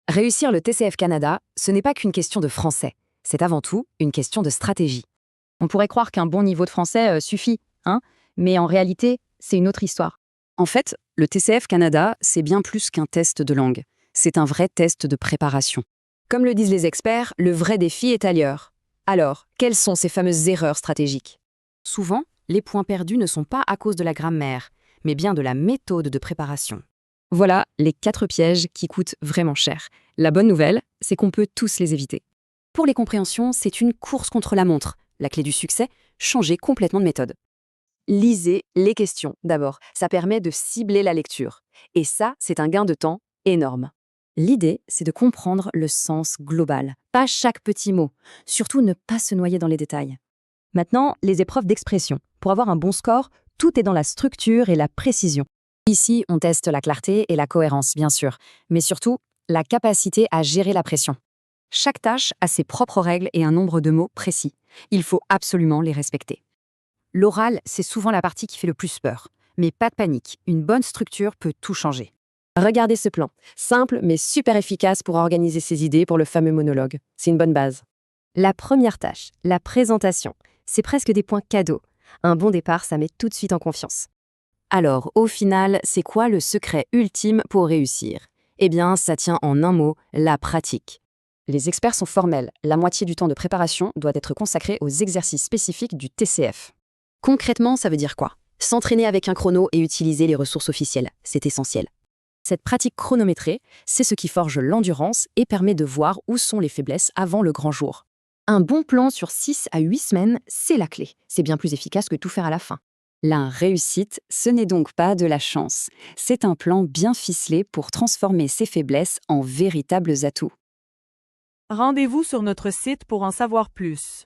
Réussir le TCF Canada, ce n'est pas qu'une question de français, c'est avant tout une question de stratégie. On pourrait croire qu'un bon niveau de français suffit, hein, mais en réalité, c'est une autre histoire. En fait, le TCF Canada, c'est bien plus qu'un test de langue. C'est un vrai test de préparation. Comme le disent les experts, le vrai défi est ailleurs. Alors, quelles sont ces fameuses erreurs stratégiques? Souvent, les points perdus ne sont pas à cause de la grammaire, mais bien de la méthode de préparation. Voilà les 4 pièges qui coûtent vraiment cher. La bonne nouvelle, c'est qu'on peut tous les éviter. Pour les compréhensions, c'est une course contre la montre. La clé du succès, changer complètement de méthode. Lisez les questions d'abord, ça permet de cibler la lecture. Et ça, c'est un gain de temps énorme. L'idée, c'est de comprendre le sens global, pas chaque petit mot. Surtout ne pas se noyer dans les détails. Maintenant, les épreuves d'expression. Pour avoir un bon score, tout est dans la structure et la précision. Ici, on teste la clarté et la cohérence, bien sûr, mais surtout, la capacité à gérer la pression. Chaque tâche a ses propres règles et un nombre de mots précis. Il faut absolument les respecter. L'oral, c'est souvent la partie qui fait le plus peur. Mais pas de panique, une bonne structure peut tout changer. Regardez ce plan, simple mais super efficace pour organiser ses idées pour le fameux monologue. C'est une bonne base. La première tâche, la présentation, c'est presque des points cadeaux. Un bon départ, ça met tout de suite en confiance. Alors, au final, c'est quoi le secret ultime pour réussir? Eh bien, ça tient en un mot, la pratique. Les experts sont formels, la moitié du temps de préparation doit être consacré aux exercices spécifiques du TCF. Concrètement, ça veut dire quoi? S'entraîner avec un chrono et utiliser les ressources officielles, c'est essentiel. Cette pratique chronométrée, c'est ce qui forge l'endurance et permet de voir où sont les faiblesses avant le grand jour. Un bon plan sur 6 à 8 semaines, c'est la clé. C'est bien plus efficace que tout faire à la fin. La réussite, ce n'est donc pas de la chance. C'est un plan bien ficelé pour transformer ses faiblesses en véritables atouts. Rendez-vous sur notre site pour en savoir plus.